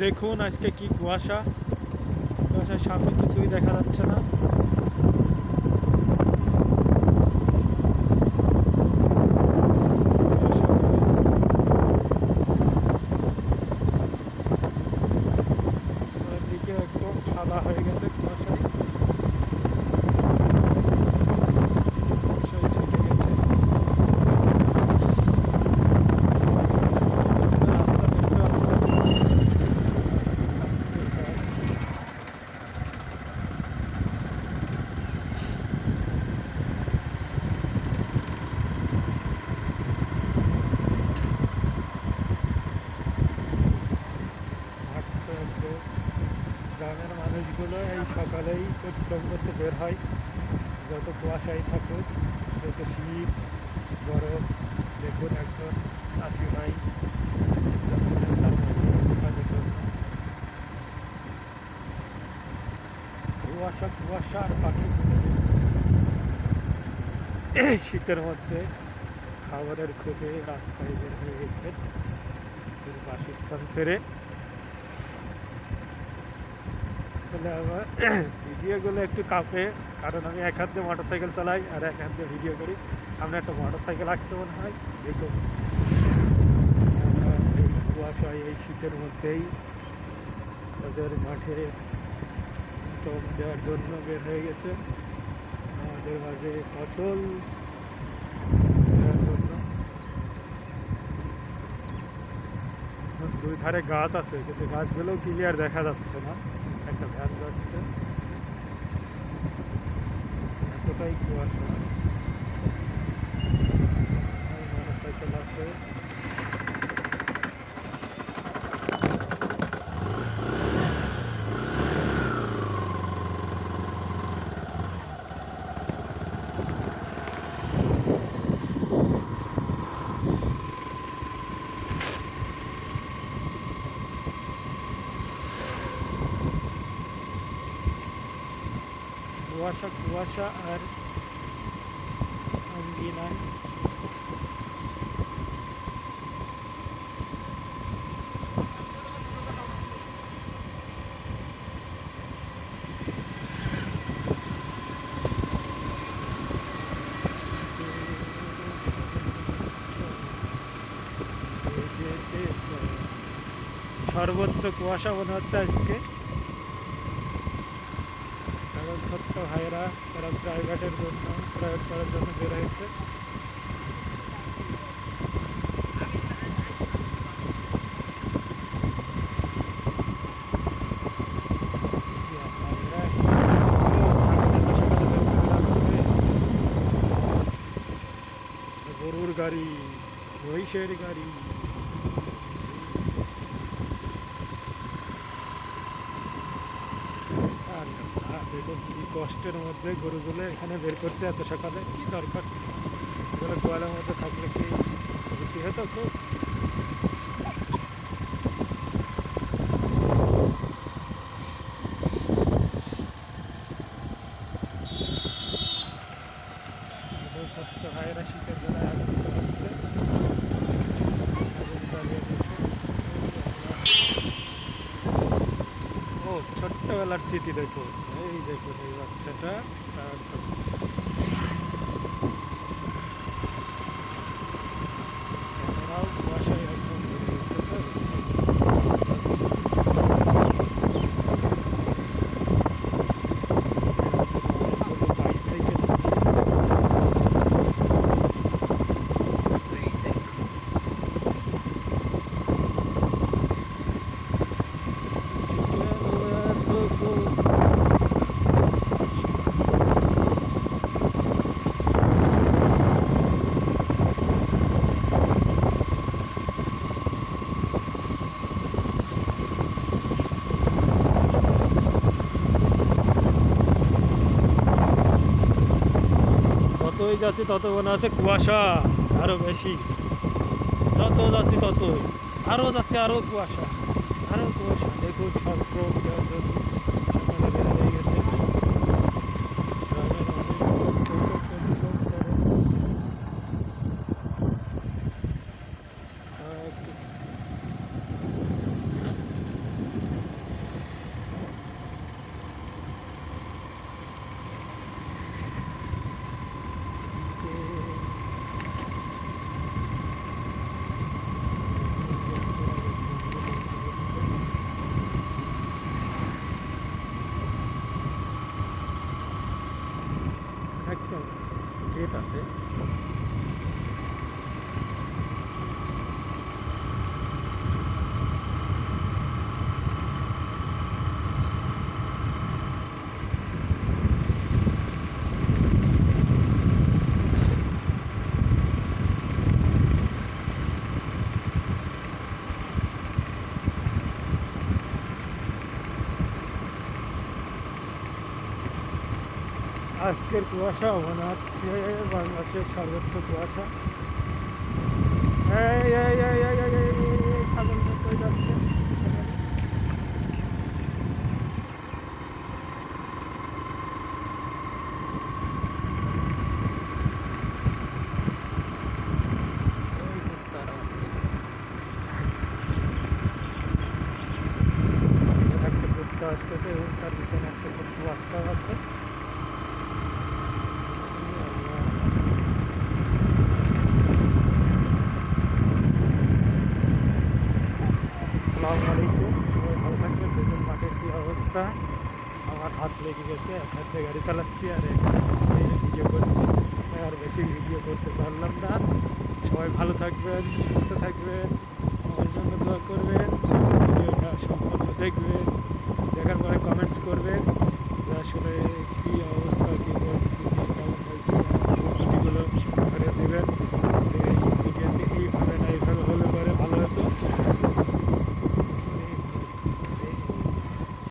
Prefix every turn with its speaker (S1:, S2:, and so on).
S1: দেখুন আজকে কি কুয়াশা, কুয়াশার সামনে কিছুই দেখা যাচ্ছে না। দিকে একদম সাদা হয়ে গেছে কুয়াশায়, কুয়াশায় ঢেকে গেছে। গ্রামের মানুষগুলো এই সকালেই পরিশ্রম করতে বের হয়, যত কুয়াশাই থাকুক, যত শীত গরম। দেখুন একজন চাষি ভাই যাচ্ছেন তার কাজের জন্য। কুয়াশা কুয়াশা আর পাখি। এই শীতের মধ্যে খাবারের খোঁজে রাস্তায় বের হয়ে গেছে বাসস্থান ছেড়ে। আসলে আমার ভিডিওগুলো একটু কাঁপে, কারণ আমি এক হাত দিয়ে মোটর সাইকেল চালাই আর এক হাত দিয়ে ভিডিও করি। আমরা একটা মোটর সাইকেল আসছে মনে হয়। দেখুন এই কুয়াশায় এই শীতের মধ্যেই তাদের মাঠে শ্রম দেওয়ার জন্য বের হয়ে গেছে, আমাদের মাঝে ফসল দেওয়ার জন্য। দুই ধারে গাছ আছে, কিন্তু গাছগুলোও ক্লিয়ার দেখা যাচ্ছে না। একটা ভ্যান যাচ্ছে, এতটাই কুয়াশা। মোটর সাইকেল আছে। কুয়াশা কুয়াশা আর আঙ্গিনায়। সর্বোচ্চ কুয়াশা মনে হচ্ছে আজকে, কারণ ছোট্ট ভাইয়েরা তারা প্রাইভেটের জন্য প্রাইভেট করার জন্য বের হয়েছে। গরুর গাড়ি, মহিষের গাড়ি। দেখুন কি কষ্টের মধ্যে গরুগুলো এখানে বের করছে এত সকালে, কি দরকার ছিল? এগুলো গোয়ালের মধ্যে থাকলে কি ক্ষতি হতো খুব? ছোট্ট ভাইয়েরা শীতের বেলায় আগুন জ্বালাচ্ছে, আগুন জ্বালিয়ে দিচ্ছে। ও ছোট্টবেলার স্মৃতি দেখুন, এই দেখুন এই বাচ্চাটা তার ক্যামেরাও কুয়াশায় একদম ভরে গেছে। তো বাইসাইকেল যতই যাচ্ছি তত মনে হচ্ছে কুয়াশা আরো বেশি। যত যাচ্ছি ততই আরো যাচ্ছে, আরো কুয়াশা, আরো কুয়াশা। দেখুন সব শ্রম দেওয়ার জন্য সকালে বের হয়ে গেছে। গ্রামের মানুষগুলো কত পরিশ্রম করে। গেট আছে। আজকের কুয়াশা মনে হচ্ছে বাংলাদেশের সর্বোচ্চ কুয়াশা। এই এই এই এই এই এই এই এই ছাগলটা কই যাচ্ছে? ওই কুত্তার বাচ্চা। একটা কুত্তা আসতেছে এবং তার পিছনে একটা ছোট্ট বাচ্চা আছে। আসসালামু আলাইকুম, সবাই ভালো থাকবেন। দেখুন মাঠের কী অবস্থা। আমার হাত লেগে গেছে, এক হাতে গাড়ি চালাচ্ছি আর এক হাতে ভিডিও করছি, আর বেশি ভিডিও করতে পারলাম না। সবাই ভালো থাকবেন, সুস্থ থাকবেন, আমার জন্য দোয়া করবেন, ভিডিওটা সম্পূর্ণ দেখবেন, দেখার পরে কমেন্টস করবেন যে আসলে কী অবস্থা, কী পরিস্থিতি।